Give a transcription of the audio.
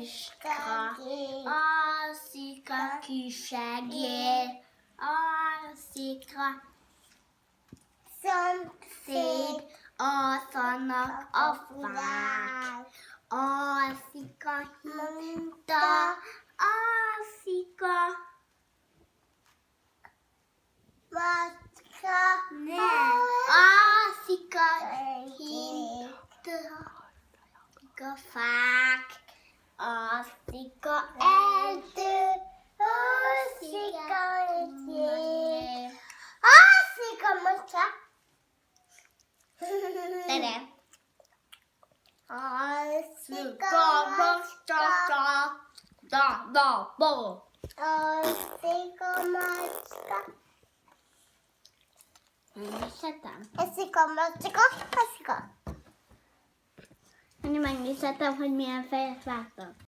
kiska, alszik a kisegér, alszik a szomszéd, alszanak a fák, alszik a hinta, alszik a macska, nem, alszik a hinta, a fák, alszik a erdő, alszik a gyér, alszik a macska. Tere. Alszik a macska. Alszik a macska. Eszik a macska. Eszik a. Megnézhetem, hogy milyen fejet vágtam.